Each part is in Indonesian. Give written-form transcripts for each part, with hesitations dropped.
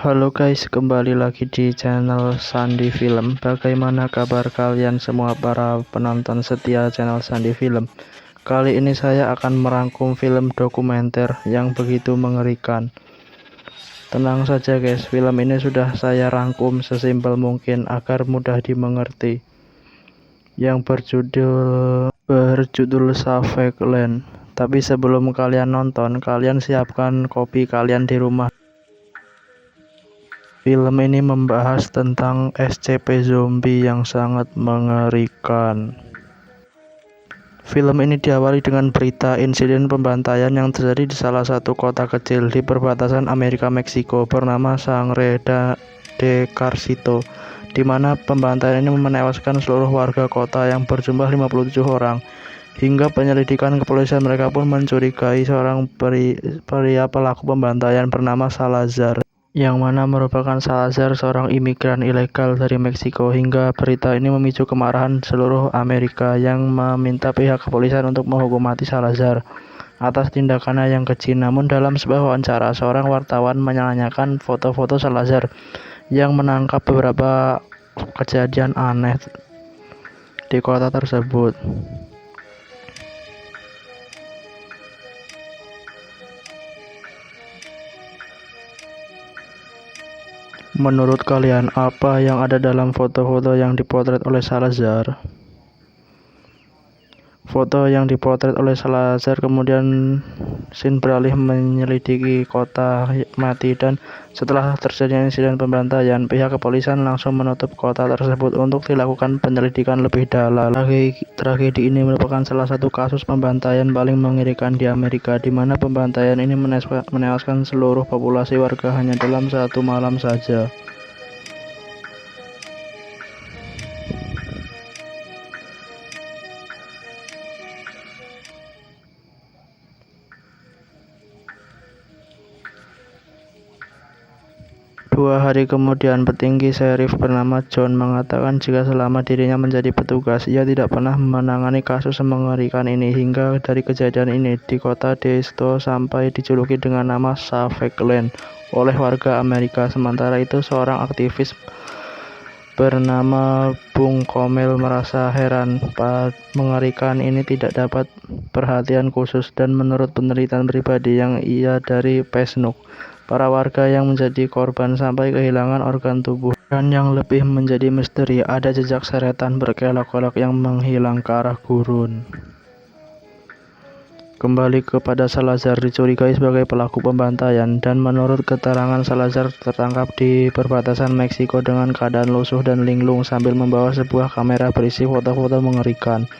Halo guys, kembali lagi di channel Sandi Film. Bagaimana kabar kalian semua para penonton setia channel Sandi Film? Kali ini saya akan merangkum film dokumenter yang begitu mengerikan. Tenang saja guys, film ini sudah saya rangkum sesimpel mungkin agar mudah dimengerti. Yang berjudul Savage Land. Tapi sebelum kalian nonton, kalian siapkan kopi kalian di rumah. Film ini membahas tentang SCP zombie yang sangat mengerikan. Film ini diawali dengan berita insiden pembantaian yang terjadi di salah satu kota kecil di perbatasan Amerika Meksiko bernama Sangre de Carcito, di mana pembantaian ini menewaskan seluruh warga kota yang berjumlah 57 orang. Hingga penyelidikan kepolisian mereka pun mencurigai seorang pria pelaku pembantaian bernama Salazar, yang mana merupakan Salazar seorang imigran ilegal dari Meksiko. Hingga berita ini memicu kemarahan seluruh Amerika yang meminta pihak kepolisian untuk menghukum mati Salazar atas tindakannya yang keji. Namun dalam sebuah wawancara, seorang wartawan menanyakan foto-foto Salazar yang menangkap beberapa kejadian aneh di kota tersebut. Menurut kalian, apa yang ada dalam foto-foto yang dipotret oleh Salazar? Foto yang dipotret oleh Salazar kemudian Sin beralih menyelidiki kota mati, dan setelah terjadi insiden pembantaian, pihak kepolisian langsung menutup kota tersebut untuk dilakukan penyelidikan lebih dalam. Tragedi ini merupakan salah satu kasus pembantaian paling mengerikan di Amerika, di mana pembantaian ini menewaskan seluruh populasi warga hanya dalam satu malam saja. Dua hari kemudian, petinggi sheriff bernama John mengatakan jika selama dirinya menjadi petugas, ia tidak pernah menangani kasus mengerikan ini. Hingga dari kejadian ini, di kota Desto sampai dijuluki dengan nama Savage Land oleh warga Amerika. Sementara itu, seorang aktivis bernama Bung Komel merasa heran mengerikan ini tidak dapat perhatian khusus, dan menurut penelitian pribadi yang ia dari Facebook, para warga yang menjadi korban sampai kehilangan organ tubuh. Dan yang lebih menjadi misteri, ada jejak seretan berkelok-kelok yang menghilang ke arah gurun. Kembali kepada Salazar, dicurigai sebagai pelaku pembantaian, dan menurut keterangan Salazar tertangkap di perbatasan Meksiko dengan keadaan lusuh dan linglung sambil membawa sebuah kamera berisi foto-foto mengerikan.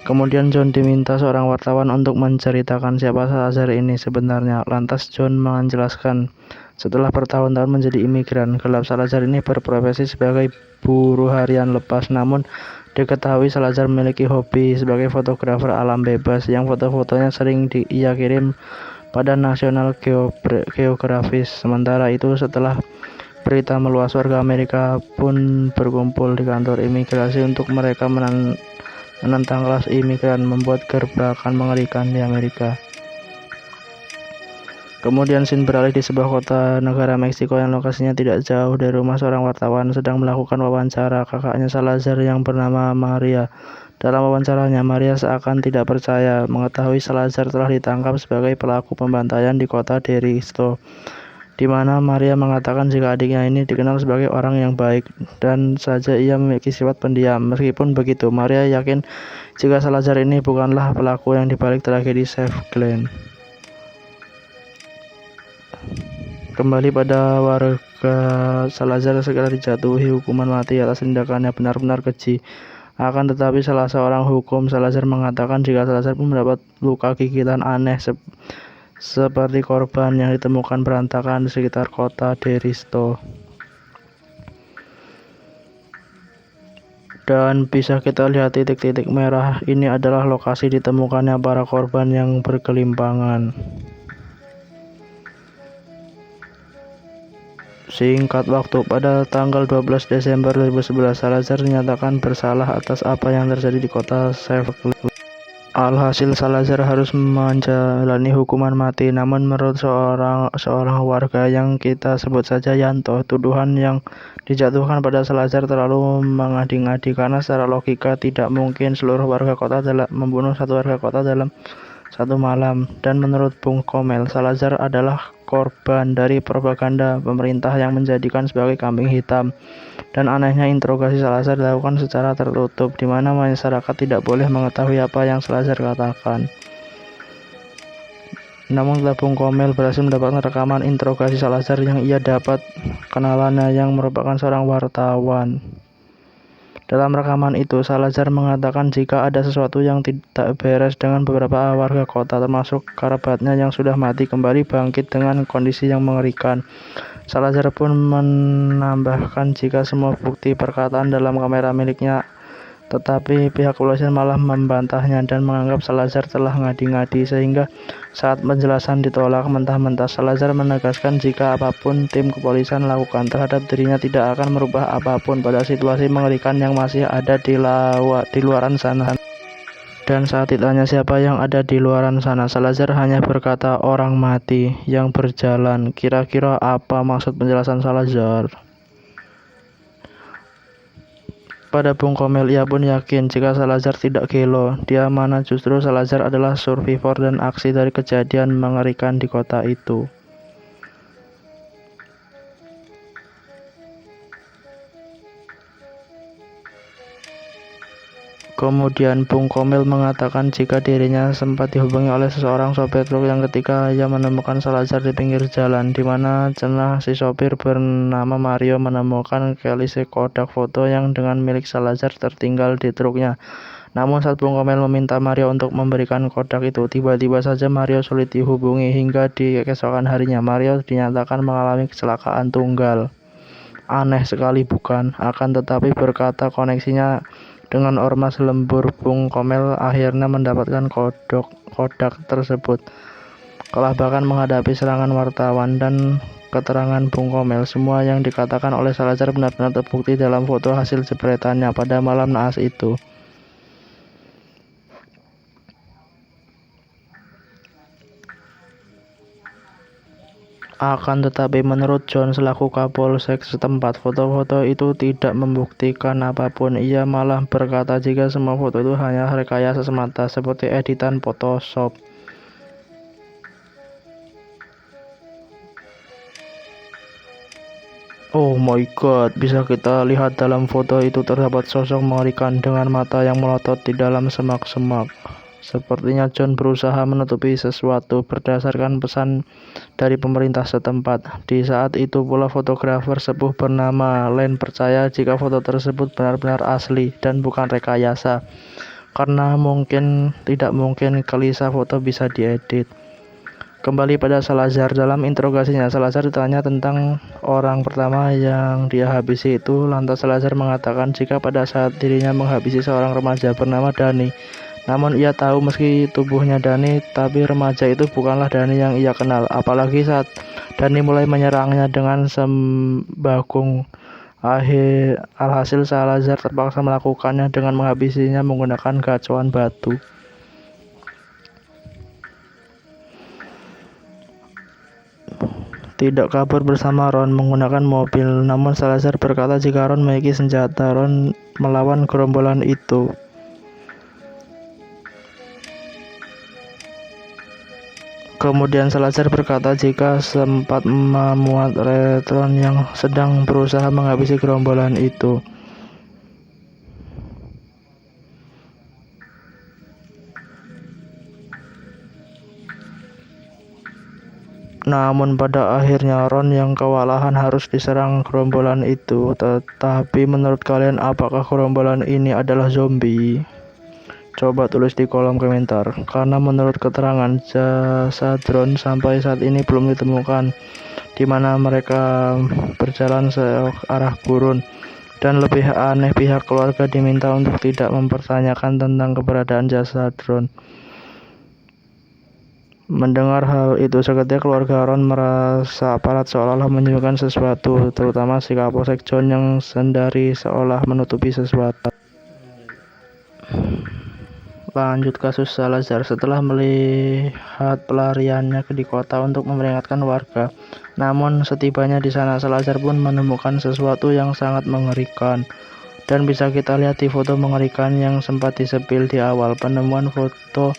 Kemudian John diminta seorang wartawan untuk menceritakan siapa Salazar ini sebenarnya. Lantas John menjelaskan, setelah bertahun-tahun menjadi imigran gelap, Salazar ini berprofesi sebagai buruh harian lepas. Namun diketahui Salazar memiliki hobi sebagai fotografer alam bebas, yang foto-fotonya sering ia kirim pada National Geographic. Sementara itu, setelah berita meluas, warga Amerika pun berkumpul di kantor imigrasi untuk mereka menentang kelas imigran membuat gebrakan mengerikan di Amerika. Kemudian Sin beralih di sebuah kota negara Meksiko yang lokasinya tidak jauh dari rumah seorang wartawan sedang melakukan wawancara kakaknya Salazar yang bernama Maria. Dalam wawancaranya, Maria seakan tidak percaya mengetahui Salazar telah ditangkap sebagai pelaku pembantaian di kota Desto, di mana Maria mengatakan jika adiknya ini dikenal sebagai orang yang baik dan saja ia memiliki sifat pendiam. Meskipun begitu, Maria yakin jika Salazar ini bukanlah pelaku yang dibalik tragedi Savage Land. Kembali pada warga, Salazar segera dijatuhi hukuman mati atas tindakannya benar-benar keji. Akan tetapi salah seorang hukum Salazar mengatakan jika Salazar pun mendapat luka gigitan aneh seperti korban yang ditemukan berantakan di sekitar kota Desto. Dan bisa kita lihat titik-titik merah ini adalah lokasi ditemukannya para korban yang bergelimpangan. Singkat waktu, pada tanggal 12 Desember 2011, Salazar dinyatakan bersalah atas apa yang terjadi di kota Savage Land. Alhasil Salazar harus menjalani hukuman mati. Namun menurut seorang warga yang kita sebut saja Yanto, tuduhan yang dijatuhkan pada Salazar terlalu mengadi-ngadi karena secara logika tidak mungkin seluruh warga kota membunuh satu warga kota dalam satu malam. Dan menurut Bung Komel, Salazar adalah korban dari propaganda pemerintah yang menjadikan sebagai kambing hitam. Dan anehnya interogasi Salazar dilakukan secara tertutup, di mana masyarakat tidak boleh mengetahui apa yang Salazar katakan. Namun setelah Bung Komel berhasil mendapatkan rekaman interogasi Salazar yang ia dapat kenalannya yang merupakan seorang wartawan. Dalam rekaman itu, Salazar mengatakan jika ada sesuatu yang tidak beres dengan beberapa warga kota, termasuk kerabatnya yang sudah mati kembali bangkit dengan kondisi yang mengerikan. Salazar pun menambahkan jika semua bukti perkataan dalam kamera miliknya, tetapi pihak kepolisian malah membantahnya dan menganggap Salazar telah ngadi-ngadi, sehingga saat penjelasan ditolak mentah-mentah, Salazar menegaskan jika apapun tim kepolisian lakukan terhadap dirinya tidak akan merubah apapun pada situasi mengerikan yang masih ada di luaran sana. Dan saat ditanya siapa yang ada di luaran sana, Salazar hanya berkata orang mati yang berjalan. Kira-kira apa maksud penjelasan Salazar? Pada Bung Komel, ia pun yakin jika Salazar tidak gelo, dia mana justru Salazar adalah survivor dan aksi dari kejadian mengerikan di kota itu. Kemudian Bung Komel mengatakan jika dirinya sempat dihubungi oleh seseorang sopir truk yang ketika ia menemukan Salazar di pinggir jalan, di mana si sopir bernama Mario menemukan kelise kodak foto yang dengan milik Salazar tertinggal di truknya. Namun saat Bung Komel meminta Mario untuk memberikan kodak itu, tiba-tiba saja Mario sulit dihubungi hingga di keesokan harinya Mario dinyatakan mengalami kecelakaan tunggal. Aneh sekali bukan? Akan tetapi berkata koneksinya dengan ormas lembur, Bung Komel akhirnya mendapatkan kodak tersebut. Kalah bahkan menghadapi serangan wartawan dan keterangan Bung Komel, semua yang dikatakan oleh Salazar benar-benar terbukti dalam foto hasil jepretannya pada malam naas itu. Akan tetapi menurut John selaku Kapolsek setempat, foto-foto itu tidak membuktikan apapun. Ia malah berkata jika semua foto itu hanya rekayasa semata, seperti editan Photoshop. Oh my god, bisa kita lihat dalam foto itu terdapat sosok mengerikan dengan mata yang melotot di dalam semak-semak. Sepertinya John berusaha menutupi sesuatu berdasarkan pesan dari pemerintah setempat. Di saat itu pula fotografer sepuh bernama Len percaya jika foto tersebut benar-benar asli dan bukan rekayasa, karena tidak mungkin kelisa foto bisa diedit. Kembali pada Salazar, dalam interogasinya Salazar ditanya tentang orang pertama yang dia habisi itu. Lantas Salazar mengatakan jika pada saat dirinya menghabisi seorang remaja bernama Dani. Namun ia tahu meski tubuhnya Dani, tapi remaja itu bukanlah Dani yang ia kenal. Apalagi saat Dani mulai menyerangnya dengan sembakung. Alhasil Salazar terpaksa melakukannya dengan menghabisinya menggunakan gacuan batu. Tidak kabur bersama Ron menggunakan mobil, namun Salazar berkata jika Ron memiliki senjata, Ron melawan gerombolan itu. Kemudian Salazar berkata jika sempat memuat Retron yang sedang berusaha menghabisi gerombolan itu. Namun pada akhirnya Ron yang kewalahan harus diserang gerombolan itu. Tetapi menurut kalian apakah gerombolan ini adalah zombie? Coba tulis di kolom komentar, karena menurut keterangan jasad Ron sampai saat ini belum ditemukan, di mana mereka berjalan searah gurun. Dan lebih aneh, pihak keluarga diminta untuk tidak mempertanyakan tentang keberadaan jasad Ron. Mendengar hal itu, seketika keluarga Ron merasa aparat seolah-olah menyembunyikan sesuatu, terutama si Kapolsek John yang sendiri seolah menutupi sesuatu. Lanjut kasus Salazar. Setelah melihat pelariannya di kota untuk memperingatkan warga, namun setibanya di sana Salazar pun menemukan sesuatu yang sangat mengerikan. Dan bisa kita lihat di foto mengerikan yang sempat disepil di awal. Penemuan foto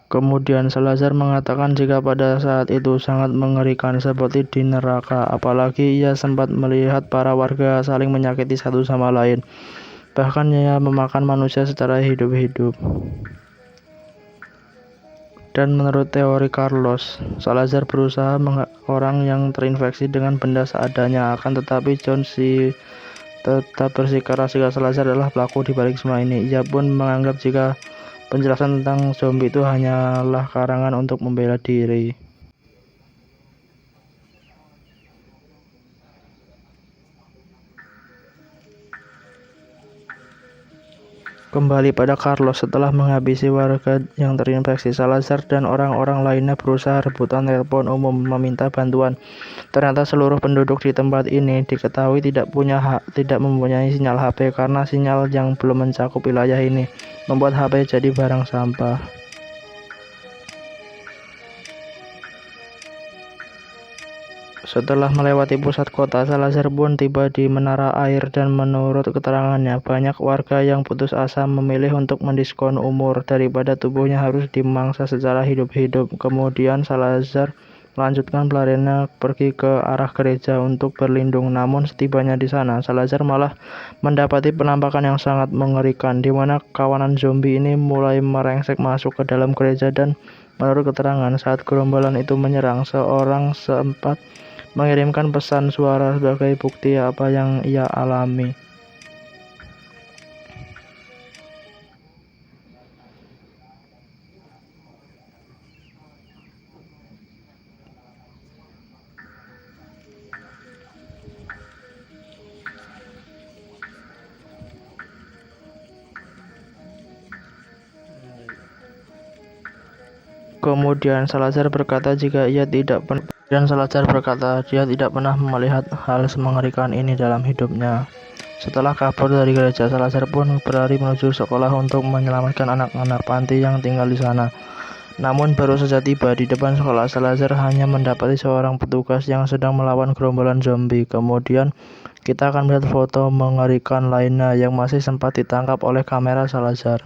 Kemudian Salazar mengatakan jika pada saat itu sangat mengerikan seperti di neraka, apalagi ia sempat melihat para warga saling menyakiti satu sama lain. Bahkan ia memakan manusia secara hidup-hidup. Dan menurut teori Carlos, Salazar berusaha orang yang terinfeksi dengan benda seadanya, akan tetapi John tetap bersikeras jika Salazar adalah pelaku di balik semua ini. Ia pun menganggap jika penjelasan tentang zombie itu hanyalah karangan untuk membela diri. Kembali pada Carlos, setelah menghabisi warga yang terinfeksi, Salazar dan orang-orang lainnya berusaha rebutan telepon umum meminta bantuan. Ternyata seluruh penduduk di tempat ini diketahui tidak mempunyai sinyal HP karena sinyal yang belum mencakup wilayah ini membuat HP jadi barang sampah. Setelah melewati pusat kota, Salazar pun tiba di menara air dan menurut keterangannya, banyak warga yang putus asa memilih untuk mendiskon umur daripada tubuhnya harus dimangsa secara hidup-hidup. Kemudian Salazar melanjutkan pelariannya pergi ke arah gereja untuk berlindung. Namun setibanya di sana, Salazar malah mendapati penampakan yang sangat mengerikan, di mana kawanan zombie ini mulai merengsek masuk ke dalam gereja dan menurut keterangan saat gerombolan itu menyerang, seorang sempat mengirimkan pesan suara sebagai bukti apa yang ia alami. Kemudian Salazar berkata dia tidak pernah melihat hal semengerikan ini dalam hidupnya. Setelah kabur dari gereja, Salazar pun berlari menuju sekolah untuk menyelamatkan anak-anak panti yang tinggal di sana. Namun baru saja tiba di depan sekolah, Salazar hanya mendapati seorang petugas yang sedang melawan gerombolan zombie. Kemudian kita akan melihat foto mengerikan lainnya yang masih sempat ditangkap oleh kamera Salazar.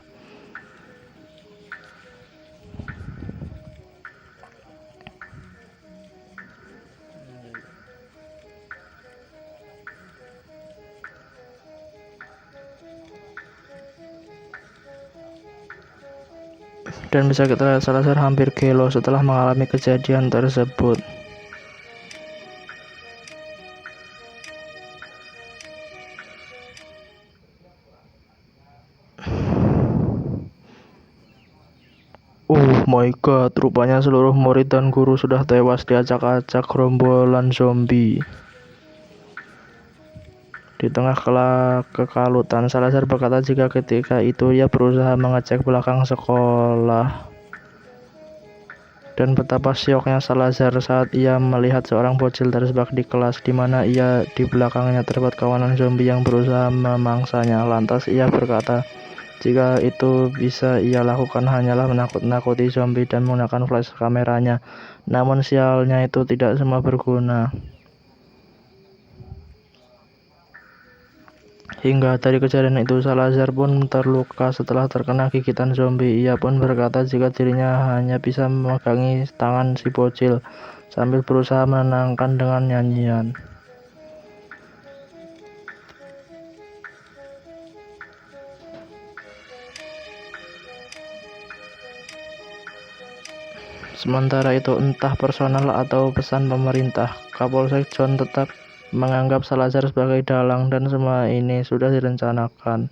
Dan bisa kita lihat Salazar hampir gelo setelah mengalami kejadian tersebut. Oh my god, rupanya seluruh murid dan guru sudah tewas diacak-acak gerombolan zombie. Di tengah kekalutan, Salazar berkata jika ketika itu ia berusaha mengecek belakang sekolah. Dan betapa syoknya Salazar saat ia melihat seorang bocil terjebak di kelas, di mana ia di belakangnya terdapat kawanan zombie yang berusaha memangsanya. Lantas ia berkata jika itu bisa ia lakukan hanyalah menakut-nakuti zombie dan menggunakan flash kameranya. Namun sialnya itu tidak semua berguna. Hingga dari kejadian itu, Salazar pun terluka setelah terkena gigitan zombie. Ia pun berkata jika dirinya hanya bisa memegangi tangan si bocil sambil berusaha menenangkan dengan nyanyian. Sementara itu, entah personal atau pesan pemerintah, Kapolsek John tetap menganggap Salazar sebagai dalang dan semua ini sudah direncanakan.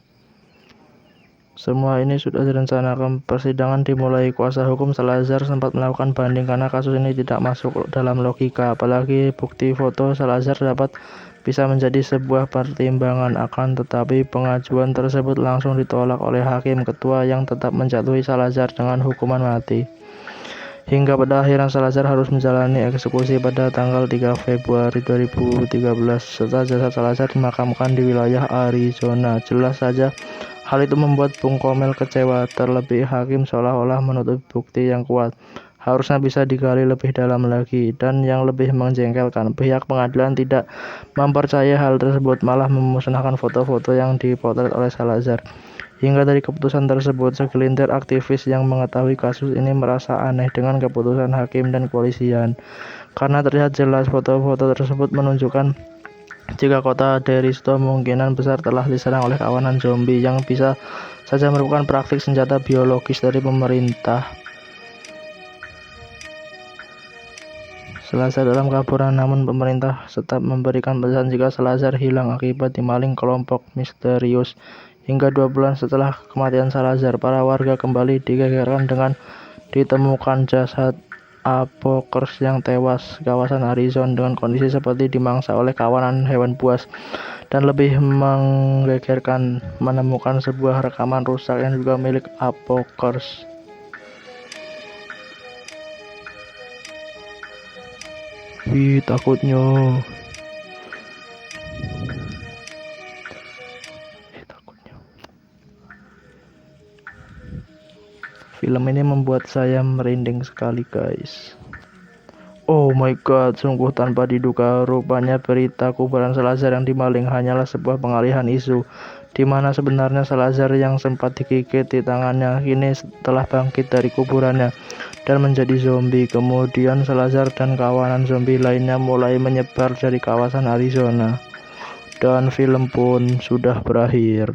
Persidangan dimulai. Kuasa hukum Salazar sempat melakukan banding karena kasus ini tidak masuk dalam logika, apalagi bukti foto Salazar bisa menjadi sebuah pertimbangan. Akan tetapi pengajuan tersebut langsung ditolak oleh hakim ketua yang tetap menjatuhi Salazar dengan hukuman mati. Hingga pada akhirnya Salazar harus menjalani eksekusi pada tanggal 3 Februari 2013 setelah jasad Salazar dimakamkan di wilayah Arizona. Jelas saja hal itu membuat Bung Komel kecewa, terlebih hakim seolah-olah menutup bukti yang kuat. Harusnya bisa digali lebih dalam lagi, dan yang lebih menjengkelkan, pihak pengadilan tidak mempercayai hal tersebut, malah memusnahkan foto-foto yang dipotret oleh Salazar. Hingga dari keputusan tersebut, segelintir aktivis yang mengetahui kasus ini merasa aneh dengan keputusan hakim dan kepolisian, karena terlihat jelas foto-foto tersebut menunjukkan jika kota Deristo kemungkinan besar telah diserang oleh kawanan zombie yang bisa saja merupakan praktik senjata biologis dari pemerintah. Salazar dalam kaburan, namun pemerintah tetap memberikan pesan jika Salazar hilang akibat dimaling kelompok misterius. Hingga 2 bulan setelah kematian Salazar, para warga kembali digegerkan dengan ditemukan jasad Apokers yang tewas di kawasan Arizona dengan kondisi seperti dimangsa oleh kawanan hewan buas. Dan lebih menggegerkan, menemukan sebuah rekaman rusak yang juga milik Apokers. Takutnya. Film ini membuat saya merinding sekali, guys. Oh my god, sungguh tanpa diduga, rupanya berita kuburan Salazar yang dimaling hanyalah sebuah pengalihan isu, di mana sebenarnya Salazar yang sempat digigit di tangannya kini telah bangkit dari kuburannya dan menjadi zombie. Kemudian Salazar dan kawanan zombie lainnya mulai menyebar dari kawasan Arizona, dan film pun sudah berakhir.